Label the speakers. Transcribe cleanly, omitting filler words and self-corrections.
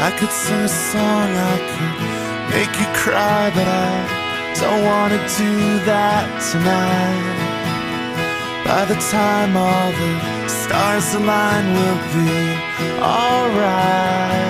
Speaker 1: I could sing a song, I could make you cry, but I don't wanna do that tonight. By the time all the stars align, we'll be alright.